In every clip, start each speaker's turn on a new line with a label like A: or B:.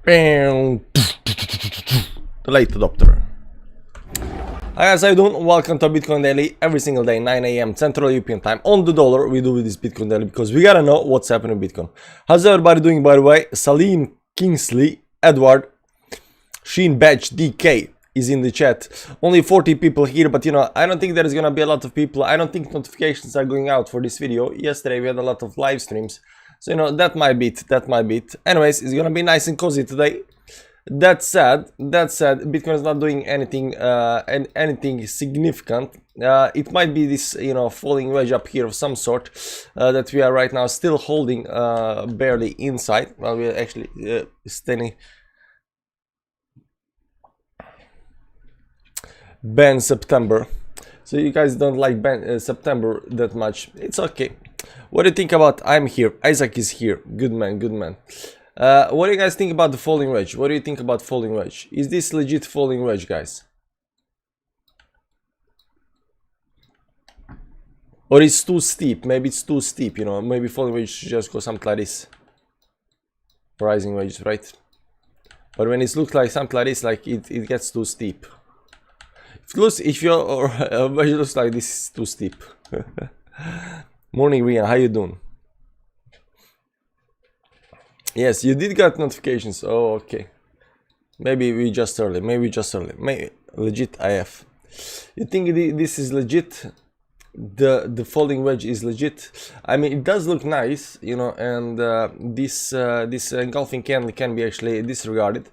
A: The late adopter. Hi guys, how you doing? Welcome to Bitcoin Daily every single day, 9 a.m. Central European time on the dollar. We do this Bitcoin Daily because we gotta know what's happening in Bitcoin. How's everybody doing, by the way? Salim, Kingsley, Edward, Sheen Badge, DK is in the chat. Only 40 people here, but I don't think there's gonna be a lot of people. I don't think notifications are going out for this video. Yesterday we had a lot of live streams, so that might be it. Anyways, it's gonna be nice and cozy today. That said, Bitcoin is not doing anything anything significant. It might be this falling wedge up here of some sort that we are right now still holding barely inside. Well, we're actually standing. Ban September, so you guys don't like ban September that much. It's okay. What do you think about I'm here? Isaac is here. Good man, good man. What do you guys think about the falling wedge? What do you think about falling wedge? Is this legit falling wedge, guys? Or it's too steep? Maybe it's too steep, maybe falling wedge should just go something like this. Rising wedges, right? But when it looks like something like this, like it gets too steep. If your wedge looks like this, is too steep. Morning, Rian, how you doing? Yes, you did get notifications. Oh, okay. Maybe we just early. Maybe legit IF. You think this is legit? The falling wedge is legit. I mean, it does look nice, and this engulfing candle can be actually disregarded.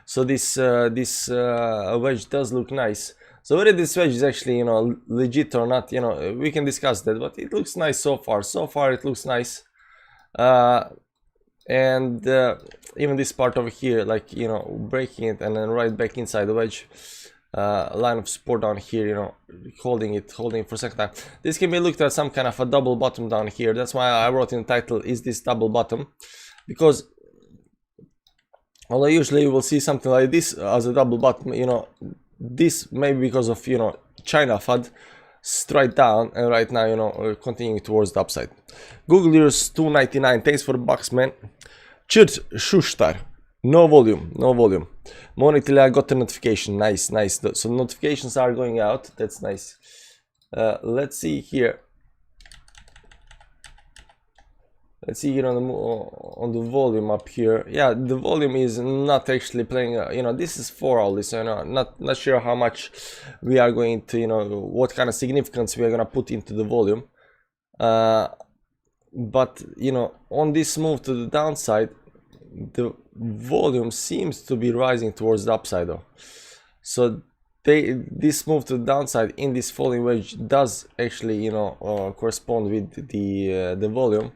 A: So this wedge does look nice. So whether this wedge is actually legit or not, we can discuss that. But it looks nice so far. So far it looks nice. And even this part over here, like breaking it and then right back inside the wedge, line of support down here, holding it for a second time. This can be looked at some kind of a double bottom down here. That's why I wrote in the title, is this double bottom? Because although usually you will see something like this as a double bottom, this maybe because of China FUD straight down, and right now continuing towards the upside. Google yours 299. Thanks for the bucks, man. Chirt Shushtar. No volume. Monitily, I got a notification. Nice. So notifications are going out. That's nice. Let's see here. Let's see here on the volume up here. Yeah, the volume is not actually playing. This is 4 hourly, so not sure how much we are going to, what kind of significance we are gonna put into the volume. But on this move to the downside, the volume seems to be rising towards the upside, though. So this move to the downside in this falling wedge does actually, correspond with the volume.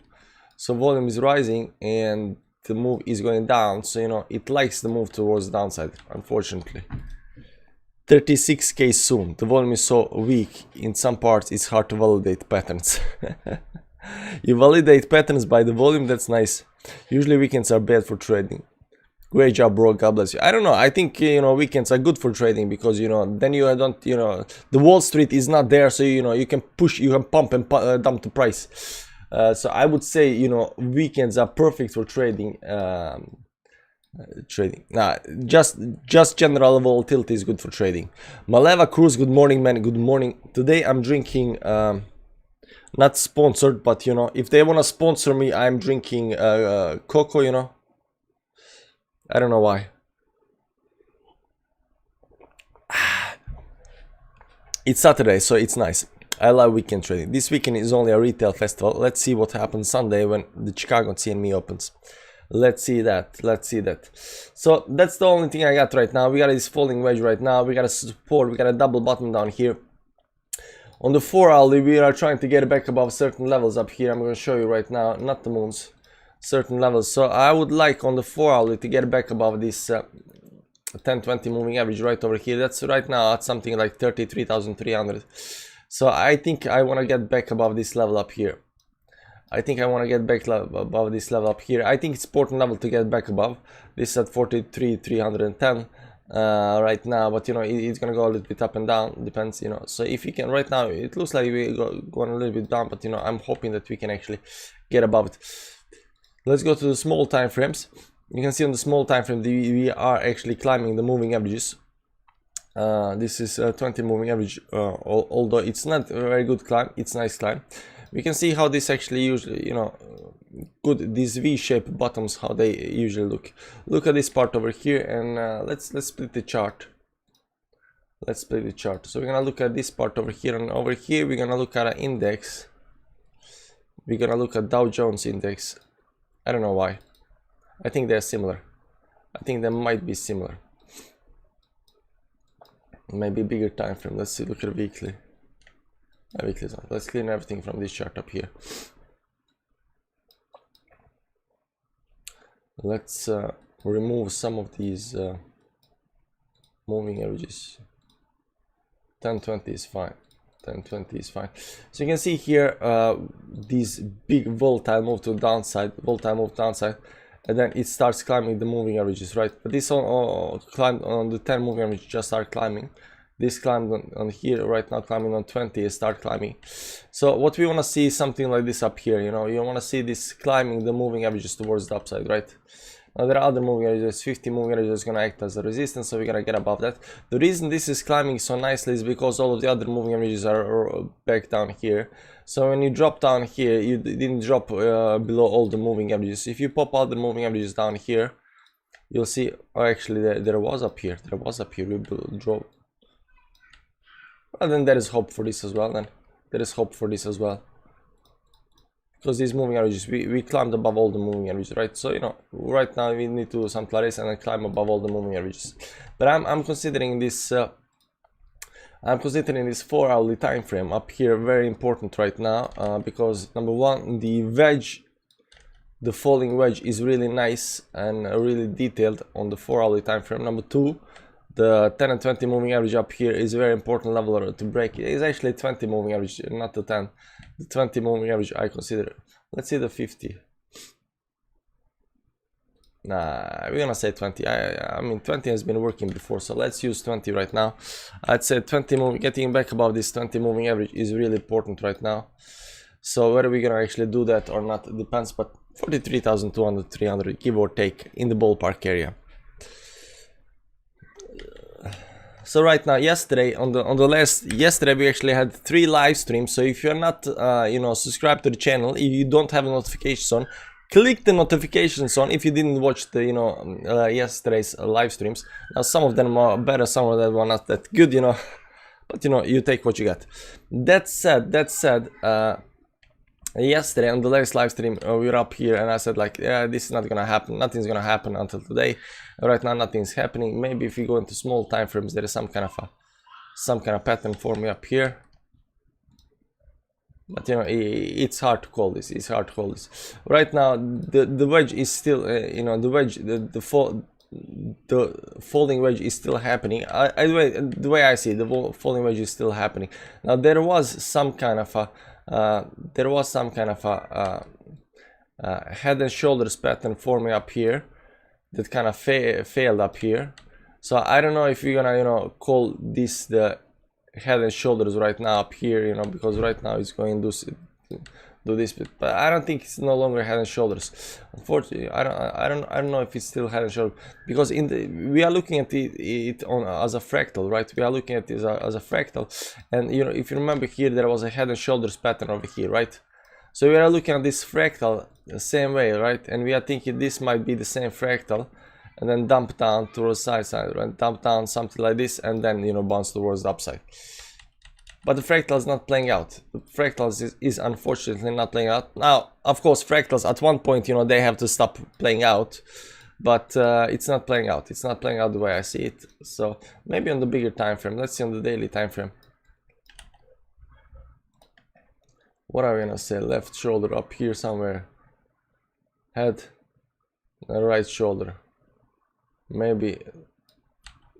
A: So volume is rising and the move is going down, so it likes the move towards the downside, unfortunately. 36k soon. The volume is so weak in some parts it's hard to validate patterns. You validate patterns by the volume, that's nice. Usually weekends are bad for trading. Great job, bro, God bless you. I don't know, I think weekends are good for trading because then you don't the Wall Street is not there, so you can push, you can pump and dump the price. So I would say weekends are perfect for trading. Just general volatility is good for trading. Maleva Cruz, good morning, man. Good morning. Today I'm drinking not sponsored, but if they want to sponsor me, I'm drinking cocoa. I don't know why. It's Saturday, so it's nice. I love weekend trading. This weekend is only a retail festival. Let's see what happens Sunday when the Chicago CME opens. Let's see that. So that's the only thing I got right now. We got this falling wedge right now. We got a support. We got a double bottom down here. On the 4 hourly, we are trying to get back above certain levels up here. I'm going to show you right now, not the moons, certain levels. So I would like on the 4 hourly to get back above this 10-20 moving average right over here. That's right now at something like 33,300. So I think I want to get back above this level up here. I think it's important level to get back above. This is at 43,310 right now, but it's gonna go a little bit up and down, depends. So if you can, right now it looks like we going a little bit down, but I'm hoping that we can actually get above it. Let's go to the small time frames. You can see on the small time frame we are actually climbing the moving averages. This is 20 moving average, although it's not a very good climb, it's a nice climb. We can see how this actually usually, you know, good, these V-shaped bottoms, how they usually look. Look at this part over here, and let's split the chart. Let's split the chart. So we're gonna look at this part over here, and over here we're gonna look at an index. We're gonna look at Dow Jones index. I don't know why. I think they're similar. I think they might be similar. Maybe bigger time frame. Let's see. Look at weekly. Weekly. Let's clean everything from this chart up here. Let's remove some of these moving averages. 1020 is fine. 1020 is fine. So you can see here this big volatile move to the downside, and then it starts climbing the moving averages, right? But this climbed on the 10 moving average, just start climbing. This climbed on here right now, climbing on 20, start climbing. So what we want to see is something like this up here. You know, you want to see this climbing the moving averages towards the upside, right? Now there are other moving averages. 50 moving averages is going to act as a resistance, so we're going to get above that. The reason this is climbing so nicely is because all of the other moving averages are back down here. So when you drop down here, you didn't drop below all the moving averages. If you pop out the moving averages down here, you'll see, oh, actually there was up here. We drove. Well, then there is hope for this as well. Because these moving averages, we climbed above all the moving averages, right? So, you know, right now we need to do some Clarice and then climb above all the moving averages. But I'm considering this 4-hourly time frame up here very important right now, because number one, the wedge, the falling wedge is really nice and really detailed on the 4-hourly time frame. Number two, the 10 and 20 moving average up here is a very important level to break. It is actually 20 moving average, not the 10. The 20 moving average I consider. Let's see the 50. Nah, we're gonna say 20. I mean 20 has been working before, so let's use 20 right now. I'd say 20 getting back above this 20 moving average is really important right now. So whether we're gonna actually do that or not, it depends, but 43,200, 300, give or take, in the ballpark area. So right now, yesterday we actually had 3 live streams. So if you're not you know, subscribed to the channel, if you don't have notifications on, click the notifications on if you didn't watch the, you know, yesterday's live streams. Now some of them are better, some of them are not that good, you know, but you know, you take what you get. That said, yesterday on the latest live stream we were up here and I said like, yeah, this is not gonna happen, nothing's gonna happen until today. Right now nothing's happening. Maybe if you go into small time frames, there is some kind of pattern forming up here, but you know, it's hard to call this. Right now the wedge is still you know, the wedge, the falling wedge is still happening. The way I see it, the falling wedge is still happening. Now there was some kind of a head and shoulders pattern forming up here that kind of failed up here. So I don't know if you're gonna, you know, call this the head and shoulders right now up here, you know, because right now it's going to do this, but I don't think it's no longer head and shoulders. Unfortunately, I don't know if it's still head and shoulders, because we are looking at it as a fractal, right? We are looking at it as a fractal, and you know, if you remember here, there was a head and shoulders pattern over here, right? So we are looking at this fractal the same way, right? And we are thinking this might be the same fractal, and then dump down towards the side, right? Dump down something like this, and then, you know, bounce towards the upside. But the fractal is not playing out. The fractals is unfortunately not playing out. Now, of course, fractals at one point, you know, they have to stop playing out, but it's not playing out. It's not playing out the way I see it. So maybe on the bigger time frame. Let's see on the daily time frame. What are we gonna say? Left shoulder up here somewhere. Head, and right shoulder. Maybe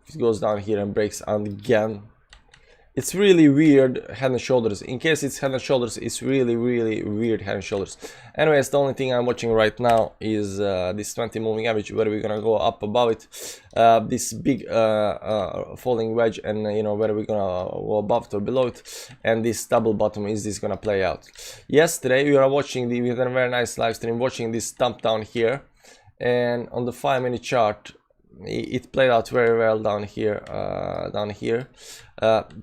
A: if it goes down here and breaks again. It's really weird head and shoulders. In case it's head and shoulders, it's really weird head and shoulders. Anyways, the only thing I'm watching right now is this 20 moving average, where we're gonna go up above it. This big falling wedge, and you know, whether we're gonna go above it or below it. And this double bottom, is this gonna play out? Yesterday we were watching we had a very nice live stream watching this dump down here. and on the 5-minute chart it played out very well down here.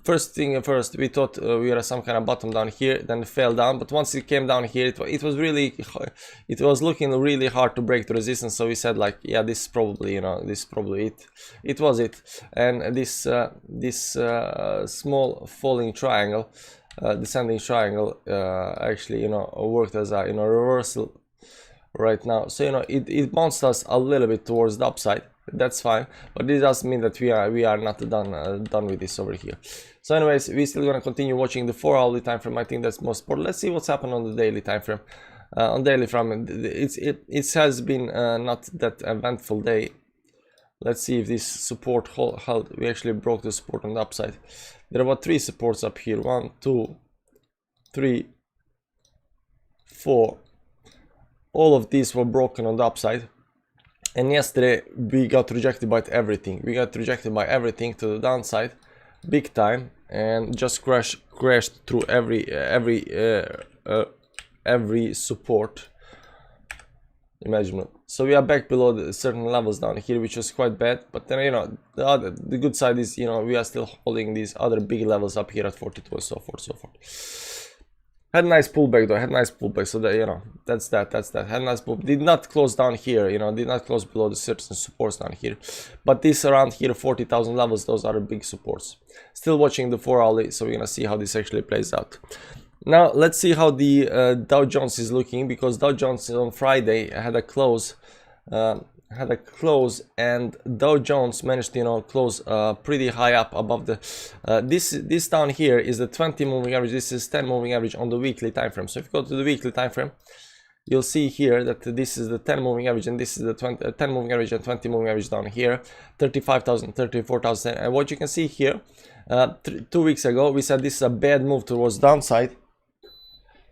A: First thing first, we thought we were some kind of bottom down here, then it fell down, but once it came down here, it was looking really hard to break the resistance. So we said like, yeah, this is probably, this is probably it. It was it. And this small falling triangle, descending triangle, actually, worked as a reversal right now. So it bounced us a little bit towards the upside. That's fine, but this doesn't mean that we are not done with this over here. So anyways, we're still gonna continue watching the 4-hourly time frame. I think that's most important. Let's see what's happened on the daily time frame. On daily frame, it has been not that eventful day. Let's see if this support held. We actually broke the support on the upside. There are about 3 supports up here. 1, 2, 3, 4. All of these were broken on the upside. And yesterday we got rejected by everything. We got rejected by everything to the downside, big time, and just crashed through every support imaginable. So we are back below the certain levels down here, which was quite bad. But then the good side is we are still holding these other big levels up here at 42 and so forth, Had a nice pullback though, so that that's that. Had a nice pullback. Did not close down here, did not close below the certain supports down here. But this around here, 40,000 levels, those are the big supports. Still watching the 4-hourly, so we're gonna see how this actually plays out. Now let's see how the Dow Jones is looking, because Dow Jones on Friday had a close. And Dow Jones managed to close pretty high up above the this down here is the 20 moving average. This is 10 moving average on the weekly time frame. So if you go to the weekly time frame, you'll see here that this is the 10 moving average, and this is the 10 moving average and 20 moving average down here, 35,000, 34,000. And what you can see here, 2 weeks ago we said this is a bad move towards downside,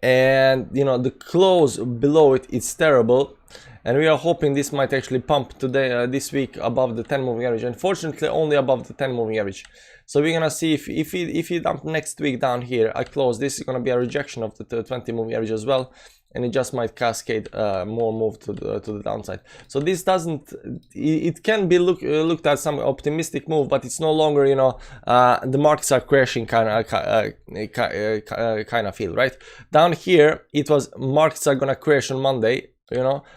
A: and the close below it is terrible. And we are hoping this might actually pump today, this week, above the 10 moving average. Unfortunately, only above the 10 moving average. So we're gonna see if you dump next week down here, I close. This is gonna be a rejection of the 20 moving average as well, and it just might cascade more move to the downside. So this doesn't. It can be looked at some optimistic move, but it's no longer the markets are crashing kind of feel, right? Down here, it was markets are gonna crash on Monday.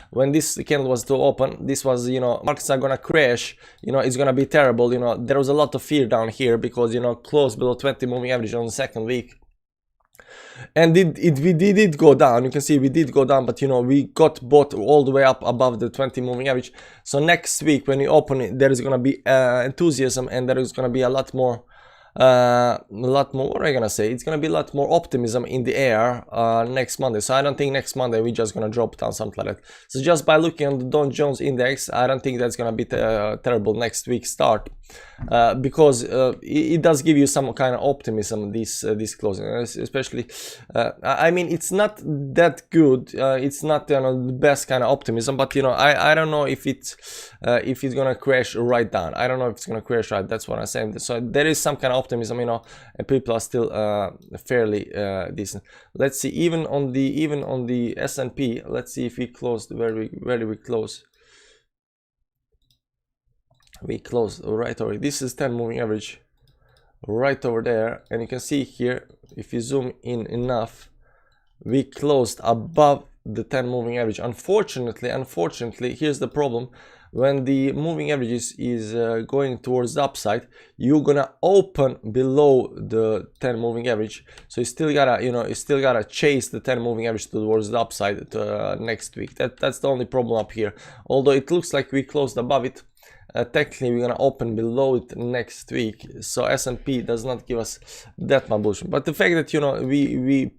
A: When this candle was to open, this was markets are gonna crash, it's gonna be terrible. There was a lot of fear down here because close below 20 moving average on the second week, and we did go down. You can see we did go down, but we got bought all the way up above the 20 moving average. So next week when we open it, there is gonna be enthusiasm, and there is gonna be a lot more what am I gonna say? It's gonna be a lot more optimism in the air next Monday. So I don't think next Monday we're just gonna drop down something like that. So just by looking on the Dow Jones index, I don't think that's gonna be terrible next week start, because it does give you some kind of optimism this closing, especially I mean, it's not that good, it's not the best kind of optimism, but I don't know if it's gonna crash right down. I don't know if it's gonna crash right. That's what I'm saying. So there is some kind of optimism, and people are still fairly decent. Let's see, even on the S&P, let's see if we closed where do we close. We closed right over. This is 10 moving average right over there, and you can see here, if you zoom in enough, we closed above the 10 moving average. Unfortunately, here's the problem. When the moving average is going towards the upside, you're gonna open below the 10 moving average. So you still gotta chase the 10 moving average towards the upside next week. That's the only problem up here. Although it looks like we closed above it, technically we're gonna open below it next week. So S&P does not give us that much bullish, but the fact that we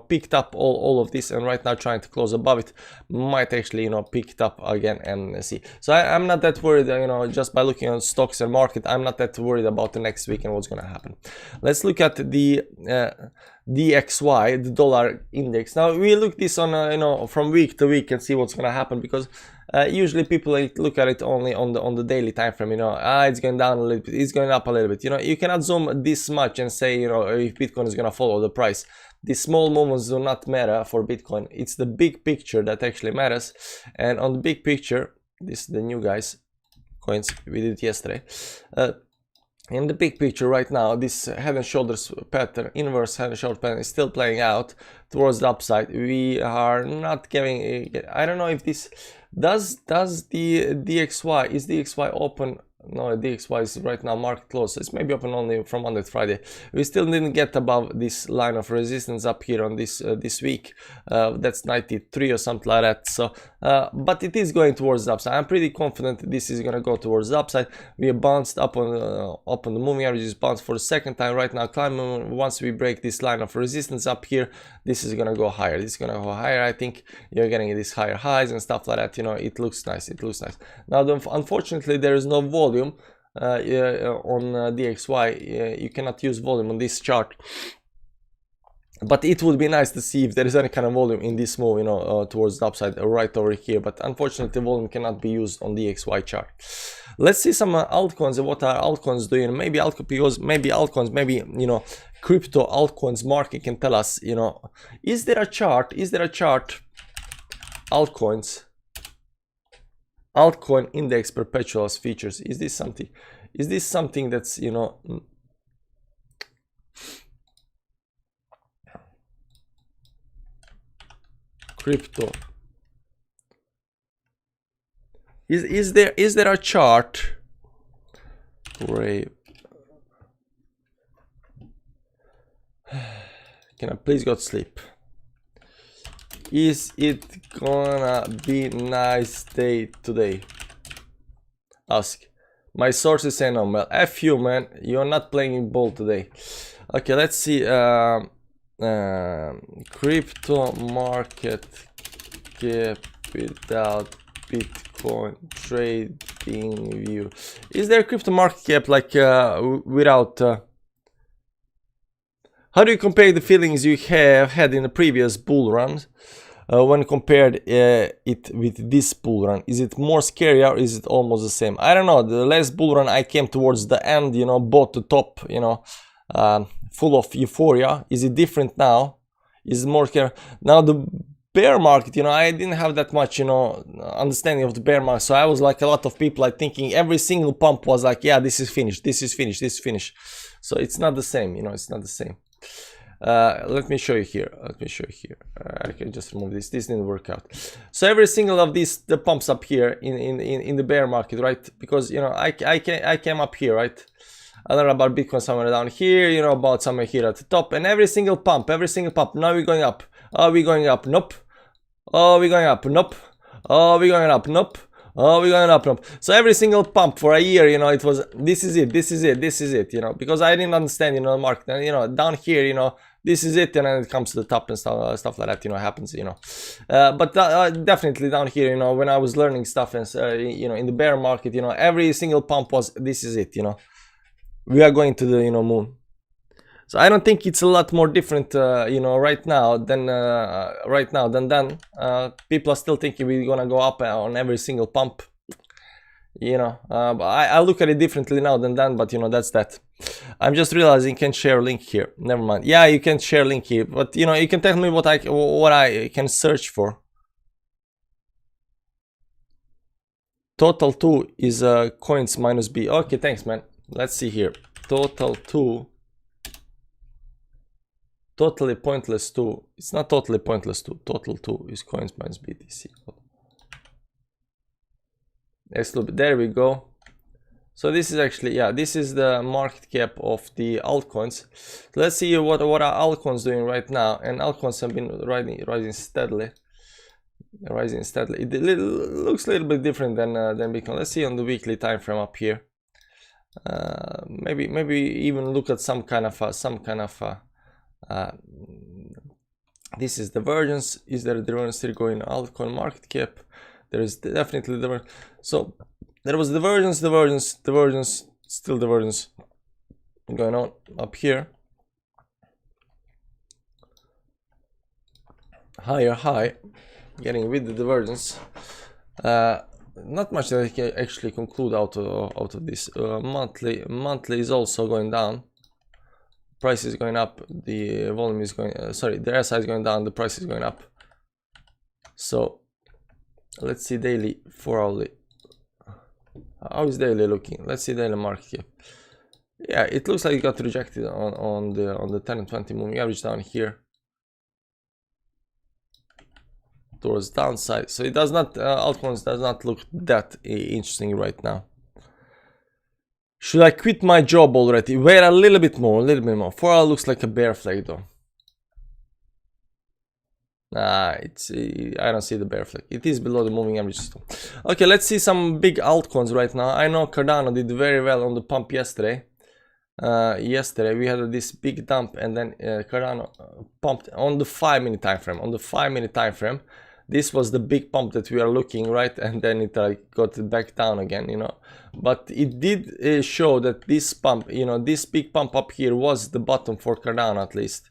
A: picked up all of this, and right now trying to close above it, might actually pick it up again and see. So I'm not that worried, just by looking on stocks and market, I'm not that worried about the next week and what's gonna happen. Let's look at the DXY, the dollar index. Now we look this on from week to week and see what's gonna happen, because usually people look at it only on the daily time frame. It's going down a little bit, it's going up a little bit. You cannot zoom this much and say if Bitcoin is gonna follow the price. These small movements do not matter for Bitcoin. It's the big picture that actually matters, and on the big picture, This is the new guys coins. We did it yesterday. In the big picture right now, this head and shoulders pattern, inverse head and shoulder pattern, is still playing out towards the upside. We are not giving, I don't know if this does the DXY, is DXY open? No, DXY is right now market close. It's maybe open only from Monday to Friday. We still didn't get above this line of resistance up here on this this week. That's 93 or something like that. So, but it is going towards the upside. I'm pretty confident this is gonna go towards the upside. We have bounced up on the moving averages, bounced for the second time right now. Climbing. Once we break this line of resistance up here, this is gonna go higher. This is gonna go higher. I think you're getting these higher highs and stuff like that. You know, it looks nice. It looks nice. Now, unfortunately, there is no volume on DXY. You cannot use volume on this chart, but it would be nice to see if there is any kind of volume in this move, you know, towards the upside right over here. But unfortunately, volume cannot be used on the DXY chart. Let's see some altcoins and what are altcoins doing. Maybe altcoins, maybe, you know, crypto altcoins market can tell us, you know, is there a chart altcoins, altcoin index perpetuals features. Is this something that's, you know, crypto, is there a chart? Great. Can I please go to sleep? Is it gonna be nice day today? Ask. My sources say no. Well, F you, man. You're not playing in ball today. Okay, let's see. Crypto market cap without Bitcoin trading view. Is there a crypto market cap like without? How do you compare the feelings you have had in the previous bull run when compared it with this bull run? Is it more scary or is it almost the same? I don't know. The last bull run I came towards the end, you know, bought the top, you know, full of euphoria. Is it different now? Is it more scary? Now the bear market, you know, I didn't have that much, you know, understanding of the bear market. So I was like a lot of people, like thinking every single pump was like, yeah, this is finished, this is finished, this is finished. So it's not the same, you know, it's not the same. Let me show you here. I can just remove this. This didn't work out. So every single of these the pumps up here in the bear market, right? Because, you know, I came up here, right? I learned about Bitcoin somewhere down here, you know, about somewhere here at the top, and every single pump. Now we're going up. Are we going up? Nope. Oh, we're going up. Nope. Oh, we're going up. Nope. Oh, we're going up. Nope. So every single pump for a year, you know, it was this is it, you know, because I didn't understand, you know, the market, and, you know, down here, you know, this is it, and then it comes to the top and stuff like that, you know, happens, you know. But definitely down here, you know, when I was learning stuff and you know, in the bear market, you know, every single pump was this is it, you know, we are going to the, you know, moon. So I don't think it's a lot more different, you know, right now than then. People are still thinking we're gonna go up on every single pump, you know. But I look at it differently now than then, but you know, that's that. I'm just realizing you can share link here. Never mind. Yeah, you can share link here, but you know, you can tell me what I can search for. Total 2 is coins minus B. Okay, thanks, man. Let's see here. Total 2. Totally pointless 2. It's not totally pointless 2. Total 2 is coins minus BTC. There we go. So this is actually, yeah, this is the market cap of the altcoins. Let's see what are altcoins doing right now. And altcoins have been rising steadily. It looks a little bit different than Bitcoin. Let's see on the weekly time frame up here. Maybe even look at some kind of this is divergence. Is there a divergence still going altcoin market cap? There is definitely divergence. So there was divergence, still divergence going on up here. Higher high, getting with the divergence. Not much that I can actually conclude out of this. Monthly is also going down. Price is going up, the volume is going, the RSI is going down, the price is going up. So let's see daily, 4 hourly. How is daily looking? Let's see daily market cap. Yeah, it looks like it got rejected on the 10 and 20 moving average down here towards downside. So it does not, altcoins does not look that interesting right now. Should I quit my job already? Wait a little bit more, 4 hour looks like a bear flag though. Nah, I don't see the bear flag. It is below the moving average still. Okay, let's see some big altcoins right now. I know Cardano did very well on the pump yesterday. Yesterday we had this big dump, and then Cardano pumped on the 5-minute time frame. On the 5-minute time frame, this was the big pump that we are looking, right? And then it got back down again, you know. But it did show that this pump, you know, this big pump up here was the bottom for Cardano at least.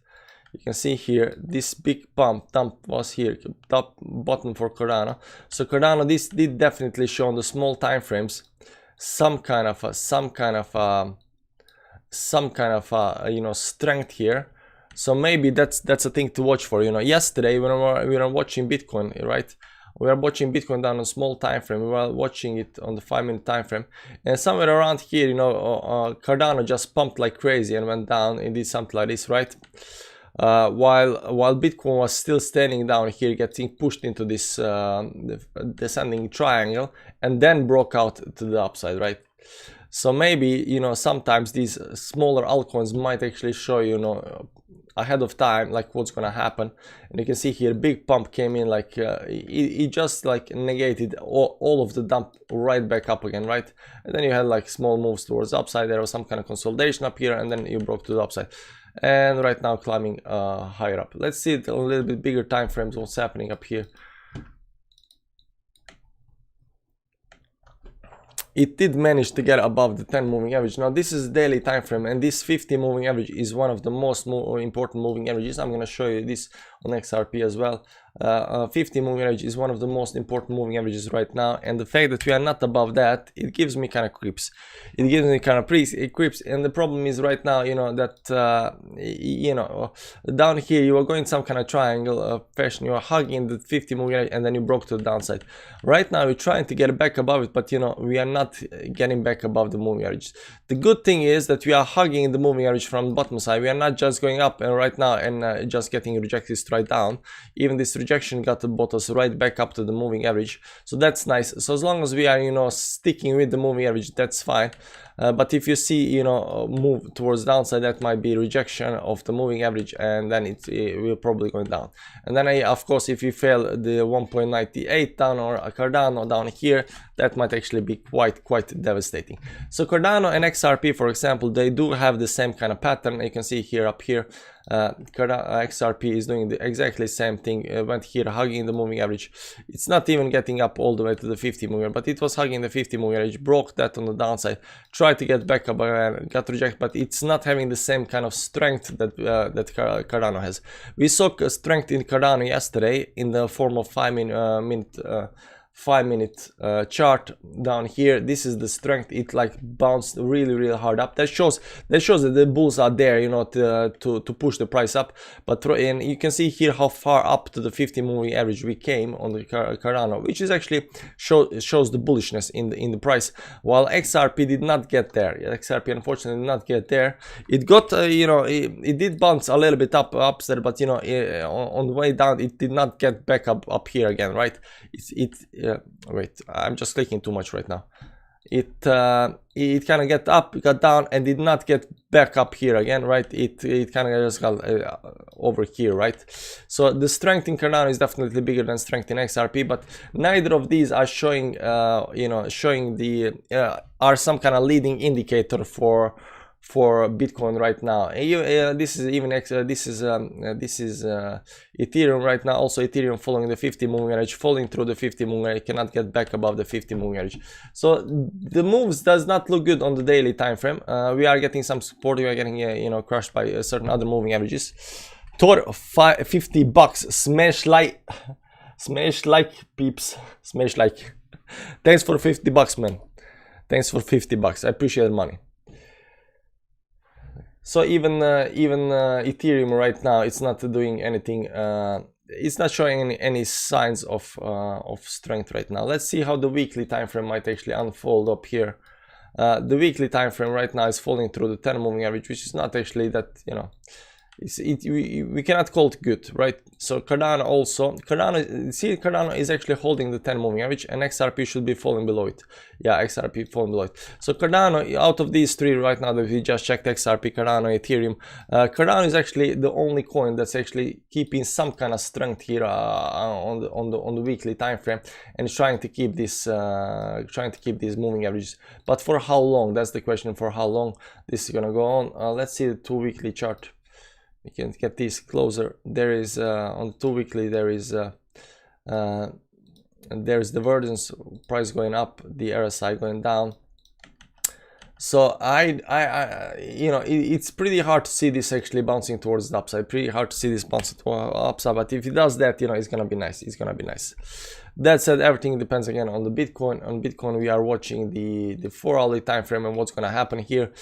A: You can see here this big dump was here, top bottom for Cardano. So Cardano, this did definitely show on the small time frames some kind of you know, strength here. So maybe that's a thing to watch for. You know, yesterday when we were watching Bitcoin, right? We were watching Bitcoin down on small time frame. We were watching it on the 5-minute time frame, and somewhere around here, you know, Cardano just pumped like crazy and went down. It did something like this, right? While Bitcoin was still standing down here, getting pushed into this descending triangle, and then broke out to the upside, right? So maybe, you know, sometimes these smaller altcoins might actually show, you know, ahead of time, like what's gonna happen. And you can see here, big pump came in, like it just like negated all of the dump right back up again, right? And then you had like small moves towards the upside. There was some kind of consolidation up here, and then you broke to the upside. And right now climbing higher up. Let's see it a little bit bigger time frames, what's happening up here. It did manage to get above the 10 moving average. Now this is daily time frame, and this 50 moving average is one of the most important moving averages. I'm going to show you this on XRP as well. 50 moving average is one of the most important moving averages right now, and the fact that we are not above that, it gives me kind of creeps. It gives me kind of creeps, and the problem is right now, you know, that you know, down here you are going some kind of triangle fashion. You are hugging the 50 moving average, and then you broke to the downside. Right now we're trying to get back above it, but you know, we are not getting back above the moving average. The good thing is that we are hugging the moving average from the bottom side. We are not just going up and right now and just getting rejected straight down. Even this rejection got brought us right back up to the moving average, so that's nice. So as long as we are, you know, sticking with the moving average, that's fine. But if you see, you know, move towards downside, that might be rejection of the moving average, and then it will probably go down. And then of course, if you fail the 1.98 down or a Cardano down here, that might actually be quite devastating. So Cardano and XRP, for example, they do have the same kind of pattern. You can see here up here, XRP is doing the exactly same thing. Went here hugging the moving average. It's not even getting up all the way to the 50 moving average, but it was hugging the 50 moving average, broke that on the downside, tried to get back up and got rejected, but it's not having the same kind of strength that Cardano has. We saw strength in Cardano yesterday in the form of 5-minute chart down here. This is the strength. It like bounced really hard up. That shows that the bulls are there, you know, to push the price up. But and you can see here how far up to the 50 moving average we came on the Cardano, which is actually shows the bullishness in the price, while XRP did not get there. XRP unfortunately did not get there. It got you know, it did bounce a little bit up there, but you know, on the way down it did not get back up here again, right? Wait, I'm just clicking too much right now. It kind of got down and did not get back up here again, right? It kind of just got over here, right? So the strength in Cardano is definitely bigger than strength in XRP, but neither of these are showing you know, showing the are some kind of leading indicator for Bitcoin right now. This is even this is Ethereum right now. Also Ethereum following the 50 moving average, falling through the 50 moving average, cannot get back above the 50 moving average. So the moves does not look good on the daily time frame. We are getting some support. We are getting you know, crushed by certain other moving averages. Tor, $50. Smash like peeps, smash like. Thanks for $50, man. Thanks for $50. I appreciate the money. So even Ethereum right now, it's not doing anything it's not showing any signs of strength right now. Let's see how the weekly time frame might actually unfold up here. The weekly time frame right now is falling through the 10 moving average, which is not actually that, you know, we cannot call it good, right? So Cardano also, Cardano is actually holding the 10 moving average, and XRP should be falling below it. Yeah, XRP falling below it. So Cardano, out of these three right now that we just checked, XRP, Cardano, Ethereum, Cardano is actually the only coin that's actually keeping some kind of strength here on the weekly time frame, and trying to keep these moving averages. But for how long? That's the question. For how long this is gonna go on? Let's see the 2 weekly chart. We can get this closer. There is on 2 weekly there's divergence, price going up, the RSI going down. So you know, it's pretty hard to see this actually bouncing towards the upside. Pretty hard to see this bouncing to upside. But if it does that, you know, it's gonna be nice. It's gonna be nice. That said, everything depends again on the Bitcoin. On Bitcoin, we are watching the 4-hourly time frame and what's gonna happen here.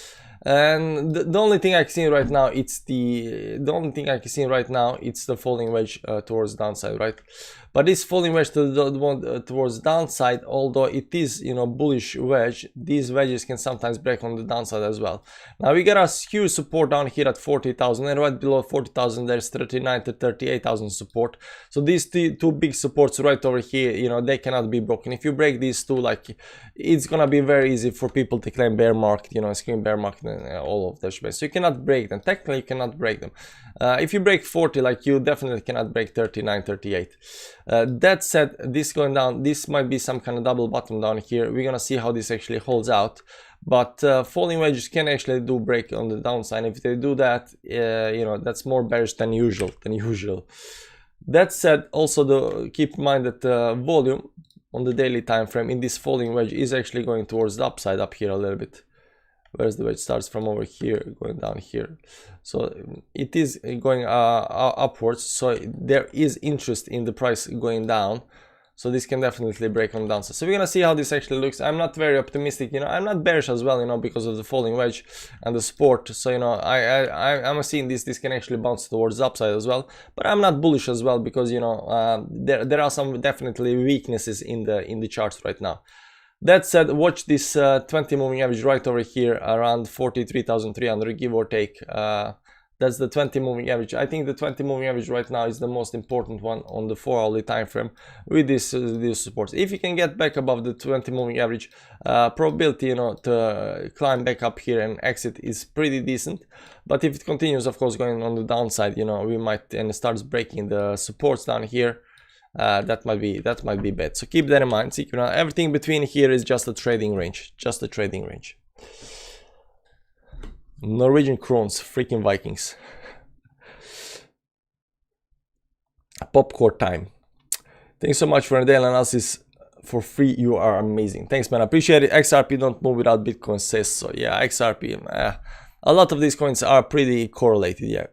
A: And the only thing I can see right now, it's the falling wedge towards downside, right? But this falling wedge towards downside, although it is, you know, bullish wedge, these wedges can sometimes break on the downside as well. Now we got a huge support down here at 40,000, and right below 40,000 there's 39 to 38,000 support. So these two big supports right over here, you know, they cannot be broken. If you break these two, like, it's gonna be very easy for people to claim bear market, you know, scream bear market and all of that shit. So you cannot break them. Technically you cannot break them. If you break 40, like, you definitely cannot break 39, 38. That said, this going down, this might be some kind of double bottom down here. We're gonna see how this actually holds out. But falling wedges can actually do break on the downside. If they do that, you know, that's more bearish than usual. That said, also keep in mind that volume on the daily time frame in this falling wedge is actually going towards the upside up here a little bit. Whereas the wedge starts from over here, going down here. So it is going upwards. So there is interest in the price going down. So this can definitely break on the downside. So we're gonna see how this actually looks. I'm not very optimistic, you know. I'm not bearish as well, you know, because of the falling wedge and the support. So, you know, I'm seeing this can actually bounce towards the upside as well. But I'm not bullish as well because, you know, there are some definitely weaknesses in the charts right now. That said, watch this 20 moving average right over here around 43,300, give or take. That's the 20 moving average. I think the 20 moving average right now is the most important one on the 4-hourly time frame with these supports. If you can get back above the 20 moving average, probability, you know, to climb back up here and exit is pretty decent. But if it continues, of course, going on the downside, you know, we might, and it starts breaking the supports down here. That might be bad. So keep that in mind. See, you know, everything between here is just a trading range. Norwegian Krones, freaking Vikings. Popcorn time. Thanks so much for the daily analysis for free. You are amazing. Thanks, man. I appreciate it. XRP don't move without Bitcoin says so. Yeah, XRP. A lot of these coins are pretty correlated. Yeah.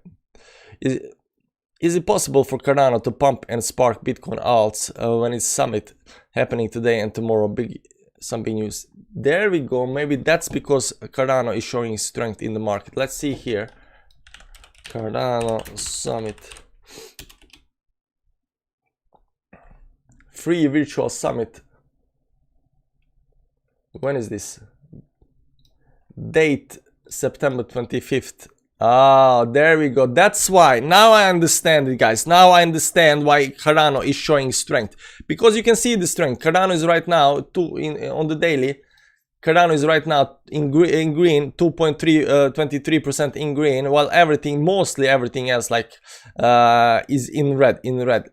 A: Is it possible for Cardano to pump and spark Bitcoin alts when it's summit happening today and tomorrow? Some big news. There we go. Maybe that's because Cardano is showing strength in the market. Let's see here. Cardano summit. Free virtual summit. When is this? Date September 25th. Ah, there we go. That's why. Now I understand it, guys. Now I understand why Cardano is showing strength. Because you can see the strength. Cardano is right now on the daily. Cardano is right now in green, 2.23% in green, while mostly everything else, like, is in red.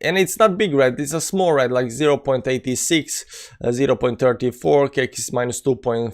A: And it's not big red, it's a small red, like 0.86, 0.34, KX is minus 2.49,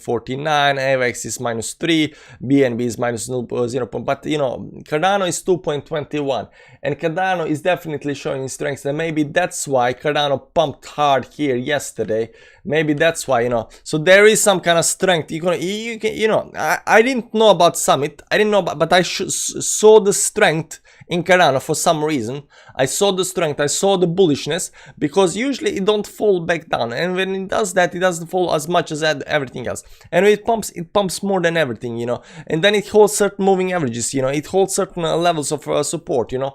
A: AVX is minus 3, BNB is minus 0. But, you know, Cardano is 2.21, and Cardano is definitely showing strength, and maybe that's why Cardano pumped hard here yesterday. Maybe that's why, you know. So there is some kind of strength. I didn't know about Summit. I didn't know about, but I saw the strength in Cardano for some reason. I saw the strength, I saw the bullishness, because usually it don't fall back down, and when it does that, it doesn't fall as much as everything else, and it pumps more than everything, you know, and then it holds certain moving averages, you know, it holds certain levels of support, you know.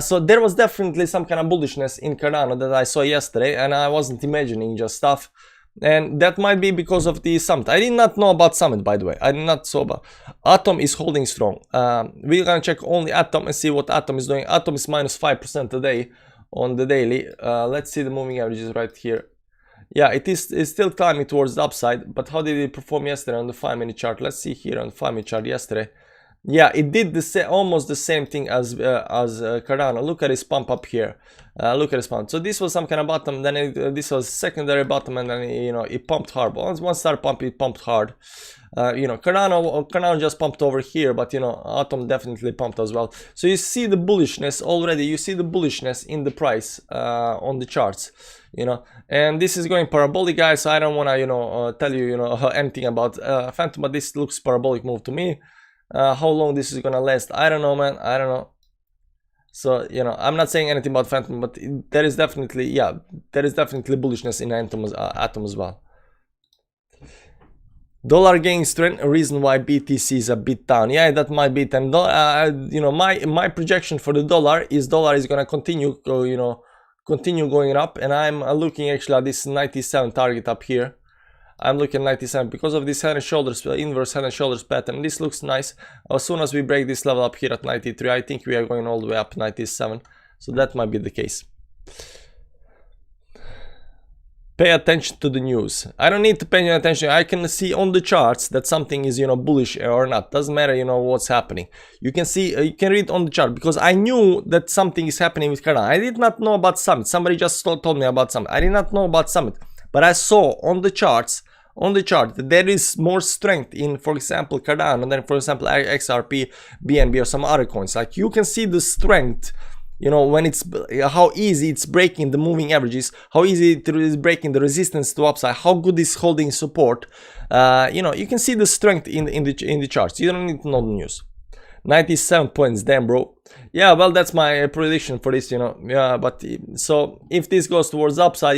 A: So there was definitely some kind of bullishness in Cardano that I saw yesterday, and I wasn't imagining just stuff. And that might be because of the Summit. I did not know about Summit, by the way. I did not know about Atom is holding strong. We're gonna check only Atom and see what Atom is doing. Atom is minus 5% today on the daily. Let's see the moving averages right here. Yeah, it's still climbing towards the upside, but how did it perform yesterday on the 5-minute chart? Let's see here on the 5-minute chart yesterday. Yeah, it did almost the same thing as Cardano. Look at this pump up here. Look at this pump. So this was some kind of bottom, then this was secondary bottom, and then, you know, it pumped hard. Once one star pump, it pumped hard. You know, Cardano just pumped over here, but, you know, Atom definitely pumped as well. So you see the bullishness already. You see the bullishness in the price on the charts, you know, and this is going parabolic, guys. So I don't want to, you know, tell you, you know, anything about Phantom, but this looks parabolic move to me. How long this is gonna last, I don't know, man. I don't know. So, you know, I'm not saying anything about Phantom, but there is definitely, yeah, there is definitely bullishness in Atom as well. Dollar gains strength, a reason why BTC is a bit down. Yeah, that might be $10. You know, my projection for the dollar is gonna continue, you know, continue going up, and I'm looking actually at this 97 target up here. I'm looking at 97 because of this head and shoulders, inverse head and shoulders pattern. This looks nice. As soon as we break this level up here at 93, I think we are going all the way up 97. So that might be the case. Pay attention to the news. I don't need to pay attention. I can see on the charts that something is, you know, bullish or not. Doesn't matter, you know, what's happening. You can see, you can read on the chart, because I knew that something is happening with Cardano. I did not know about Summit. Somebody just told me about Summit. I did not know about Summit. But I saw on the charts, that there is more strength in, for example, Cardano than, for example, XRP, BNB, or some other coins. Like, you can see the strength, you know, when it's, how easy it's breaking the moving averages, how easy it is breaking the resistance to upside, how good it's holding support. You know, you can see the strength in the charts. You don't need to know the news. 97 points, damn, bro. Yeah, well, that's my prediction for this, you know. Yeah, but so if this goes towards upside,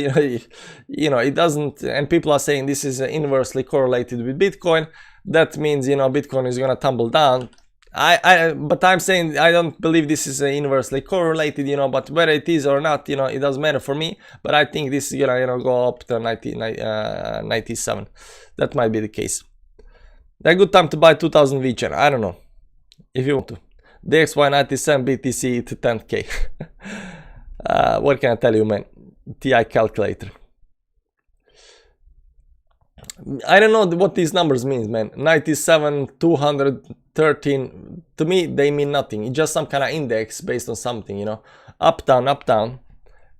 A: you know, it doesn't, and people are saying this is inversely correlated with Bitcoin. That means, you know, Bitcoin is gonna tumble down. But I'm saying I don't believe this is inversely correlated, you know. But whether it is or not, you know, it doesn't matter for me. But I think this is gonna, you know, go up to 97. That might be the case. A good time to buy 2000 VChain. I don't know. If you want to. DXY 97 BTC to 10k. What can I tell you, man? TI calculator. I don't know what these numbers mean, man. 97, 213. To me, they mean nothing. It's just some kind of index based on something, you know. Up, down, up, down.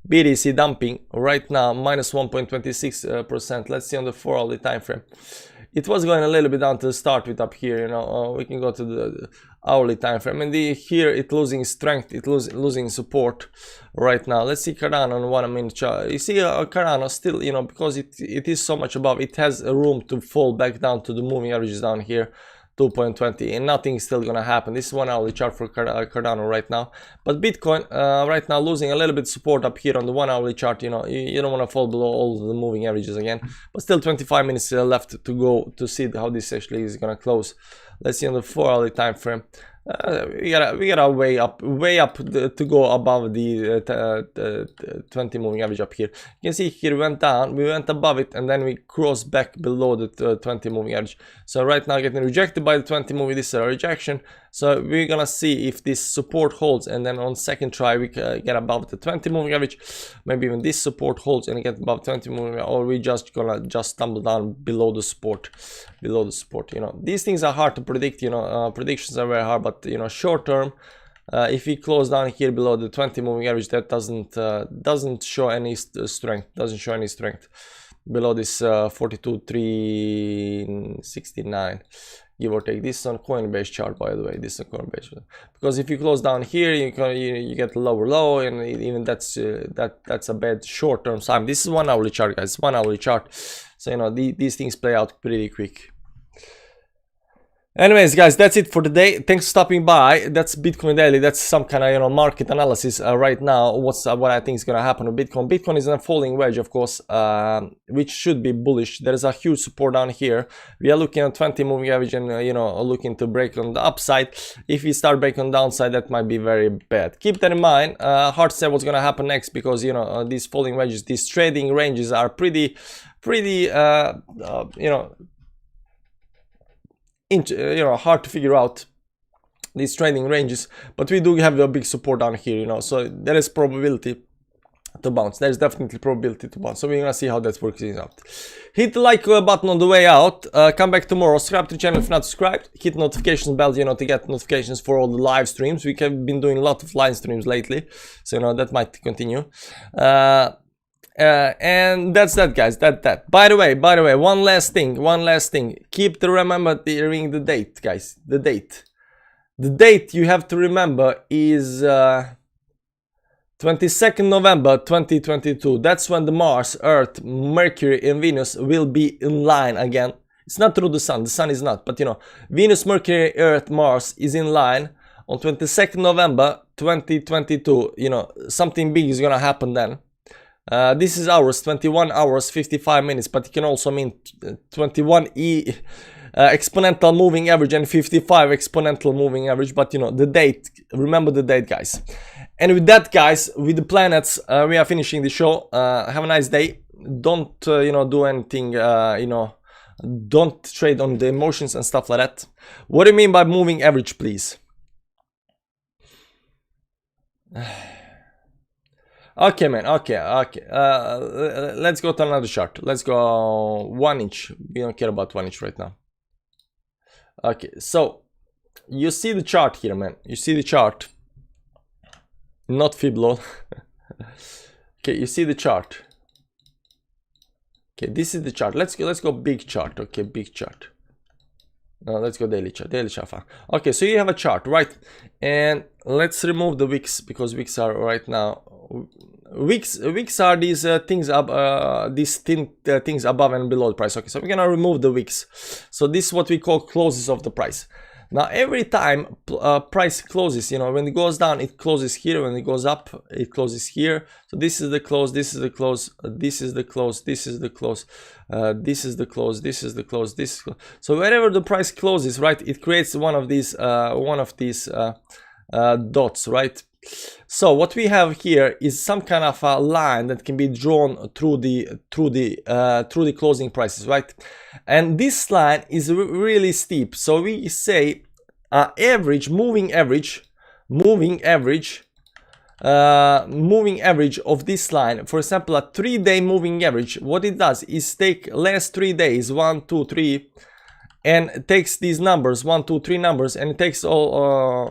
A: BTC dumping right now, minus 1.26%. Let's see on the 4-hourly time frame. It was going a little bit down to the start with up here, you know. We can go to the hourly time frame, and here it losing strength, it losing support right now. Let's see Cardano on 1 minute chart. You see Cardano still, you know, because it is so much above, it has a room to fall back down to the moving averages down here, 2.20, and nothing is still gonna happen. This is 1 hourly chart for Cardano right now. But Bitcoin right now losing a little bit support up here on the 1 hourly chart. You know, you don't want to fall below all the moving averages again, but still 25 minutes left to go to see how this actually is gonna close. Let's see on the 4 hourly time frame. We gotta way up to go above the 20 moving average up here. You can see here we went down, we went above it, and then we crossed back below the 20 moving average. So right now getting rejected by the 20 moving. This is a rejection. So we're gonna see if this support holds, and then on second try we get above the 20 moving average. Maybe even this support holds and get above 20 moving, or we gonna stumble down below the support. You know, these things are hard to predict. You know, predictions are very hard, but you know, short term, if we close down here below the 20 moving average, that doesn't show any strength. Below this 42,369, give or take. This is on Coinbase chart, by the way. This is a Coinbase chart. Because if you close down here, you get a lower low, and even that's a bad short term time. This is 1 hourly chart, guys. 1 hourly chart. So So, you know, these things play out pretty quick. Anyways, guys, that's it for today. Thanks for stopping by. That's Bitcoin Daily. That's some kind of, you know, market analysis right now. What I think is going to happen with Bitcoin. Bitcoin is in a falling wedge, of course, which should be bullish. There is a huge support down here. We are looking at 20 moving average and, you know, looking to break on the upside. If we start breaking on the downside, that might be very bad. Keep that in mind. Hard to say what's going to happen next because, you know, these falling wedges, these trading ranges are pretty, you know, hard to figure out these trading ranges, but we do have a big support down here, you know, so there is probability to bounce. There's definitely probability to bounce, so we're gonna see how that works out. Hit the like button on the way out. Come back tomorrow, subscribe to the channel if not subscribed, hit notification bell, you know, to get notifications for all the live streams. We have been doing a lot of live streams lately, so you know that might continue. And that's that, guys. That. By the way, one last thing. Keep to remembering the date, guys. The date you have to remember is 22nd November 2022. That's when the Mars, Earth, Mercury, and Venus will be in line again. It's not through the Sun. The Sun is not, but you know, Venus, Mercury, Earth, Mars is in line on 22nd November 2022. You know, something big is gonna happen then. This is hours, 21 hours 55 minutes, but it can also mean 21 exponential moving average and 55 exponential moving average. But you know, the date, remember the date, guys. And with that, guys, with the planets, we are finishing the show. Have a nice day. Don't you know, do anything, you know, don't trade on the emotions and stuff like that. What do you mean by moving average, please? Okay, man. Okay. Let's go to another chart. Let's go 1 inch. We don't care about 1 inch right now. Okay, so you see the chart here, man. You see the chart. Not Fiblo. Okay, you see the chart. Okay, this is the chart. Let's go big chart. Okay, big chart. No, let's go daily chart. Daily chart. Okay, so you have a chart, right? And let's remove the wicks because wicks are right now. Wicks are these things things above and below the price. Okay, so we're gonna remove the wicks. So this is what we call closes of the price. Now every time price closes, you know, when it goes down it closes here, when it goes up it closes here. So this is the close, this is the close, this is the close, this is the close, this is the close, this is the close, this is close. So wherever the price closes, right, it creates one of these dots, right? So what we have here is some kind of a line that can be drawn through the closing prices, right? And this line is really steep. So we say moving average of this line. For example, a 3-day moving average. What it does is take last 3 days, 1, 2, 3. And it takes these numbers, 1, 2, 3 numbers, and it takes all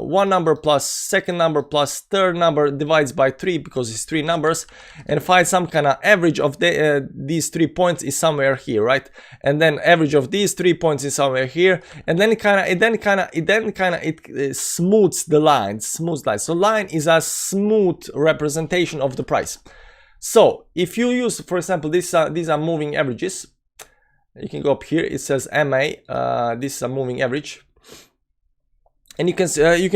A: one number plus second number plus third number, divides by 3 because it's 3 numbers, and find some kind of average of these 3 points is somewhere here, right? And then average of these 3 points is somewhere here, and then it smooths the line, So line is a smooth representation of the price. So if you use, for example, these are moving averages. You can go up here. It says MA. This is a moving average, and you can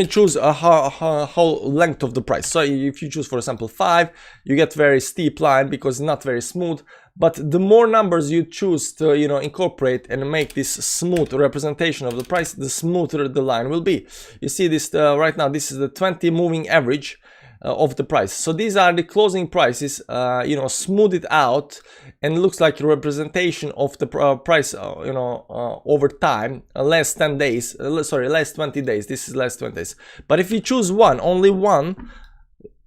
A: choose a whole length of the price. So if you choose, for example, 5, you get very steep line because it's not very smooth. But the more numbers you choose to, you know, incorporate and make this smooth representation of the price, the smoother the line will be. You see this right now. This is the 20 moving average of the price. So these are the closing prices, you know, smooth it out, and it looks like a representation of the price, you know, over time, last 10 days, sorry, last 20 days. This is last 20 days. But if you choose only one,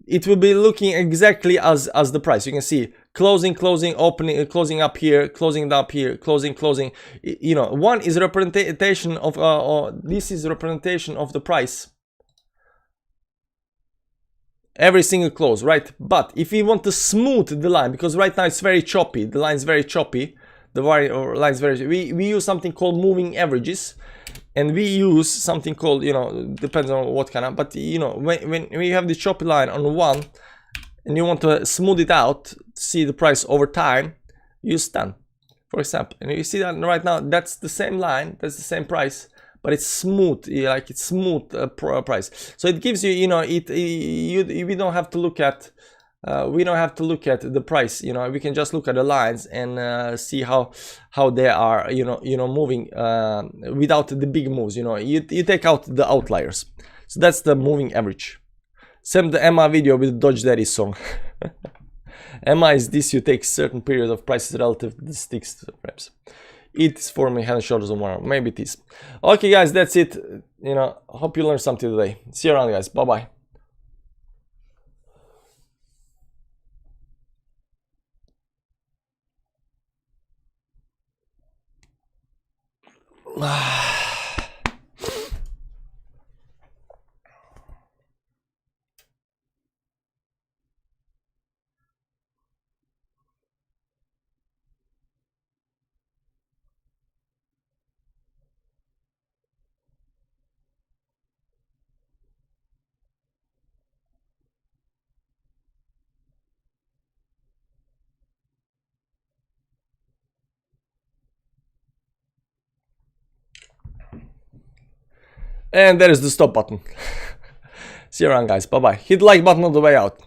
A: it will be looking exactly as the price. You can see closing, opening, closing up here, closing up here, closing. You know, one is representation of, this is representation of the price. Every single close, right? But if we want to smooth the line, because right now it's very choppy, the line is very choppy, the line is very, we use something called moving averages, and we use something called, you know, depends on what kind of, but you know, when we have the choppy line on one and you want to smooth it out, see the price over time, use 10. for example. And you see that right now, that's the same line, that's the same price, but it's smooth, like it's smooth price. So it gives you, you know, we don't have to look at the price, you know. We can just look at the lines and see how they are, you know, moving without the big moves. You know, you take out the outliers. So that's the moving average. Same the Emma video with Dodge Daddy song. Emma is this: you take certain period of prices relative to the sticks to the frames. It is forming head and shoulders on one. Maybe it is. Okay, guys, that's it. You know, hope you learned something today. See you around, guys. Bye bye. And there is the stop button. See you around, guys. Bye bye. Hit the like button on the way out.